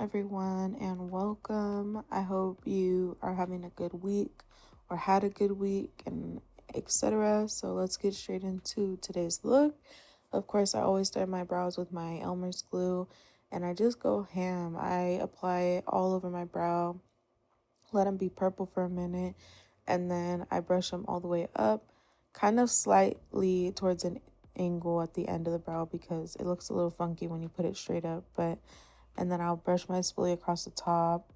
everyone, and welcome. I hope you are having a good week or had a good week and etc. So let's get straight into today's look. Of course, I always start my brows with my Elmer's glue, and I just go ham. I apply it all over my brow, let them be purple for a minute, and then I brush them all the way up, kind of slightly towards an angle at the end of the brow because it looks a little funky when you put it straight up. But and then I'll brush my spoolie across the top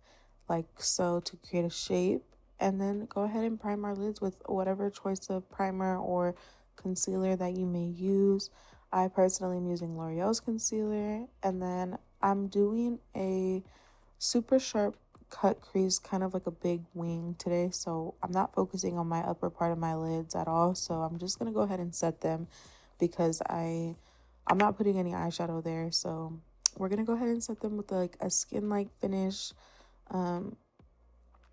like so to create a shape, and then go ahead and prime our lids with whatever choice of primer or concealer that you may use. I personally am using L'Oreal's concealer, and then I'm doing a super sharp cut crease, kind of like a big wing today, so I'm not focusing on my upper part of my lids at all. So I'm just gonna go ahead and set them because I'm not putting any eyeshadow there. So we're gonna go ahead and set them with like a skin like finish, um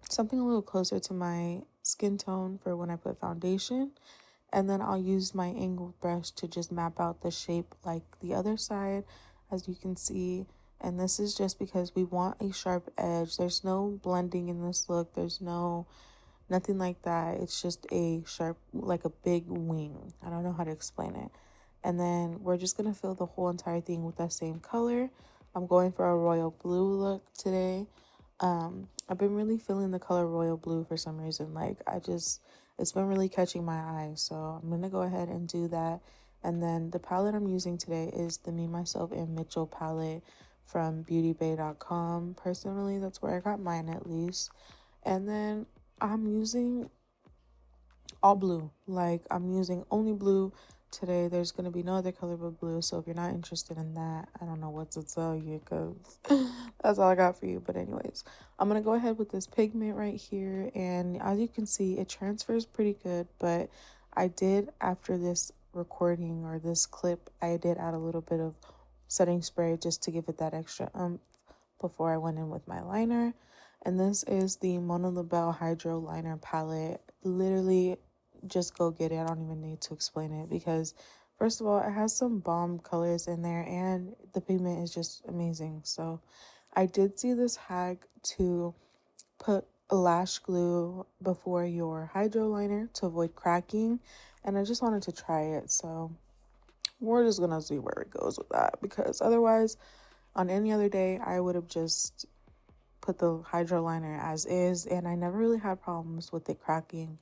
something a little closer to my skin tone for when I put foundation. And then I'll use my angled brush to just map out the shape like the other side, as you can see. And this is just because we want a sharp edge. There's no blending in this look. There's nothing like that. It's just a sharp, like a big wing. I don't know how to explain it. And then we're just going to fill the whole entire thing with that same color. I'm going for a royal blue look today. I've been really feeling the color royal blue for some reason. It's been really catching my eye. So I'm going to go ahead and do that. And then the palette I'm using today is the Me, Myself, and Mitchell palette from beautybay.com. Personally, that's where I got mine at least. And then I'm using all blue. Like, I'm using only blue today. There's going to be no other color but blue. So if you're not interested in that, I don't know what to tell you because that's all I got for you. But anyways, I'm going to go ahead with this pigment right here. And as you can see, it transfers pretty good. But I did, after this recording or this clip, I did add a little bit of setting spray just to give it that extra before I went in with my liner. And this is the Mona Labelle Hydro Liner Palette. Literally, just go get it. I don't even need to explain it because, first of all, it has some bomb colors in there and the pigment is just amazing. So I did see this hack to put lash glue before your hydro liner to avoid cracking, and I just wanted to try it. So we're just gonna see where it goes with that, because otherwise on any other day I would have just put the hydro liner as is, and I never really had problems with it cracking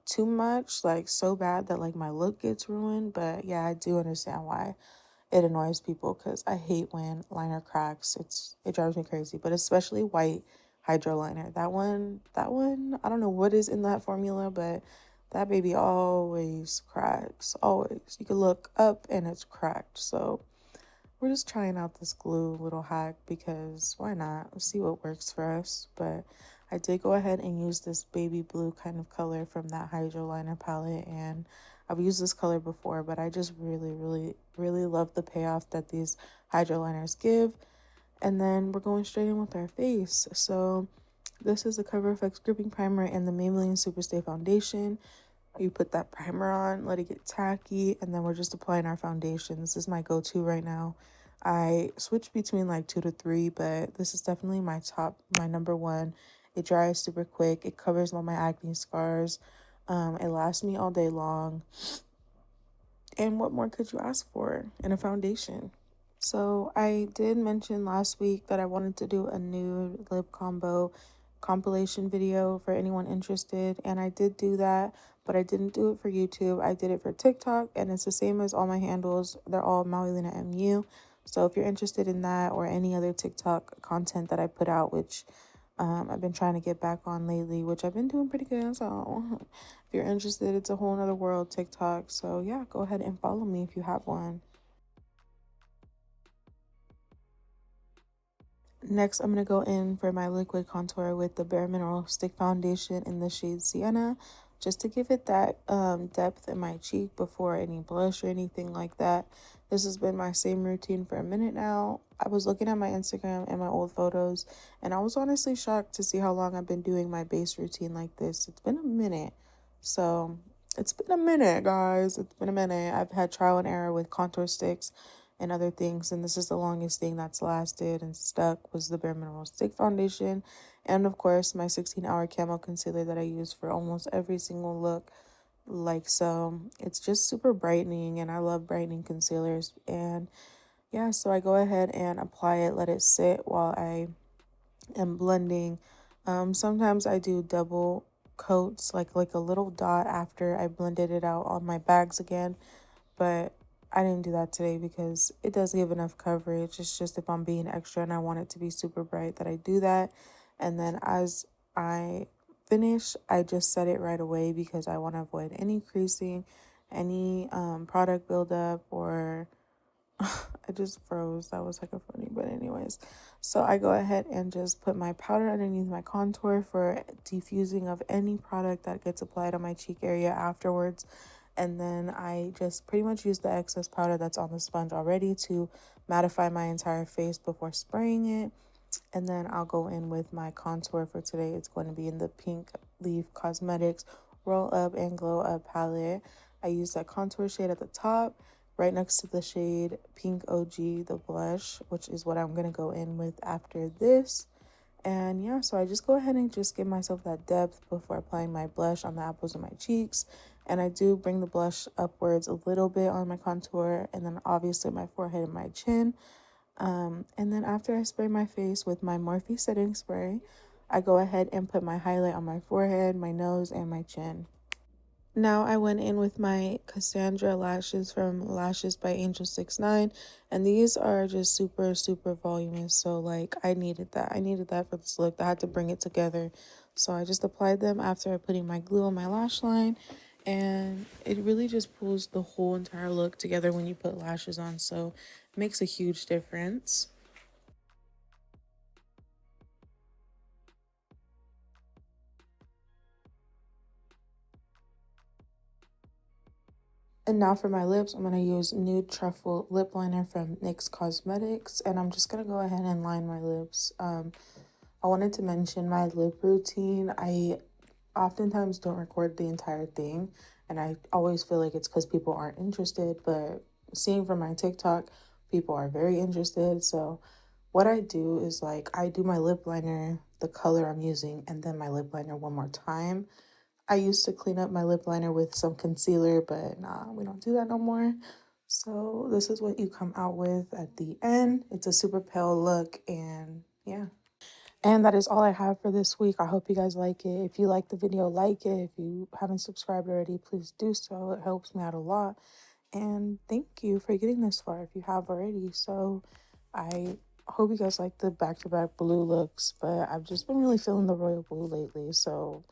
too much, like so bad that like my look gets ruined. But yeah, I do understand why it annoys people because I hate when liner cracks. It drives me crazy, but especially white hydro liner. That one, I don't know what is in that formula, but that baby always cracks. Always. You can look up and it's cracked. So we're just trying out this glue little hack because why not? Let's see what works for us. But I did go ahead and use this baby blue kind of color from that hydro liner palette, and I've used this color before, but I just really, really, really love the payoff that these hydro liners give. And then we're going straight in with our face. So this is the Cover FX Gripping Primer and the Maybelline Superstay Foundation. You put that primer on, let it get tacky, and then we're just applying our foundation. This is my go-to right now. I switch between like 2 to 3, but this is definitely my number one. It dries super quick. It covers all my acne scars. It lasts me all day long. And what more could you ask for in a foundation? So I did mention last week that I wanted to do a nude lip combo compilation video for anyone interested, and I did do that, but I didn't do it for YouTube. I did it for TikTok, and it's the same as all my handles. They're all MauilenaMu. So if you're interested in that or any other TikTok content that I put out, which I've been trying to get back on lately, which I've been doing pretty good. So if you're interested, it's a whole nother world, TikTok. So yeah, go ahead and follow me if you have one. Next, I'm going to go in for my liquid contour with the Bare Mineral Stick Foundation in the shade Sienna, just to give it that depth in my cheek before any blush or anything like that. This has been my same routine for a minute now. I was looking at my Instagram and my old photos, and I was honestly shocked to see how long I've been doing my base routine like this. It's been a minute. So it's been a minute, guys. It's been a minute. I've had trial and error with contour sticks and other things. And this is the longest thing that's lasted and stuck was the Bare Mineral Stick Foundation. And of course, my 16-hour camo concealer that I use for almost every single look. Like, so it's just super brightening, and I love brightening concealers. And yeah, so I go ahead and apply it, let it sit while I am blending. Sometimes I do double coats, like a little dot after I blended it out on my bags again, but I didn't do that today because it does give enough coverage. It's just if I'm being extra and I want it to be super bright that I do that. And then as I finish, I just set it right away because I want to avoid any creasing, any product buildup, or I just froze. That was like a funny, but anyways. So I go ahead and just put my powder underneath my contour for diffusing of any product that gets applied on my cheek area afterwards. And then I just pretty much use the excess powder that's on the sponge already to mattify my entire face before spraying it. And then I'll go in with my contour for today. It's going to be in the Pink Leaf Cosmetics Roll Up and Glow Up palette. I use that contour shade at the top, right next to the shade Pink OG, the blush, which is what I'm going to go in with after this. And yeah, so I just go ahead and just give myself that depth before applying my blush on the apples of my cheeks. And I do bring the blush upwards a little bit on my contour, and then obviously my forehead and my chin. And then after I spray my face with my Morphe setting spray, I go ahead and put my highlight on my forehead, my nose, and my chin. Now I went in with my Kasandra lashes from Lashes by Angel 69, and these are just super, super voluminous. So like I needed that. I needed that for this look. I had to bring it together. So I just applied them after putting my glue on my lash line, and it really just pulls the whole entire look together when you put lashes on. So it makes a huge difference. And now for my lips, I'm going to use Nude Truffle lip liner from NYX Cosmetics. And I'm just going to go ahead and line my lips. I wanted to mention my lip routine. I oftentimes don't record the entire thing. And I always feel like it's because people aren't interested. But seeing from my TikTok, people are very interested. So what I do is like I do my lip liner, the color I'm using, and then my lip liner one more time. I used to clean up my lip liner with some concealer, but nah, we don't do that no more. So this is what you come out with at the end. It's a super pale look, and yeah. And that is all I have for this week. I hope you guys like it. If you like the video, like it. If you haven't subscribed already, please do so. It helps me out a lot. And thank you for getting this far if you have already. So I hope you guys like the back-to-back blue looks, but I've just been really feeling the royal blue lately. So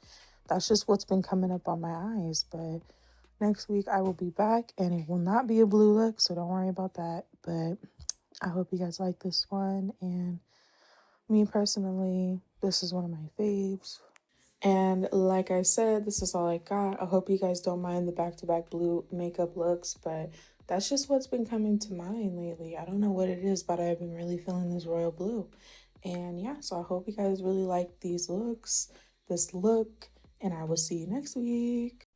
that's just what's been coming up on my eyes. But next week I will be back and it will not be a blue look, so don't worry about that. But I hope you guys like this one. And me personally, this is one of my faves. And like I said, this is all I got. I hope you guys don't mind the back-to-back blue makeup looks, but that's just what's been coming to mind lately. I don't know what it is, but I've been really feeling this royal blue. And yeah, so I hope you guys really like these looks, this look, and I will see you next week.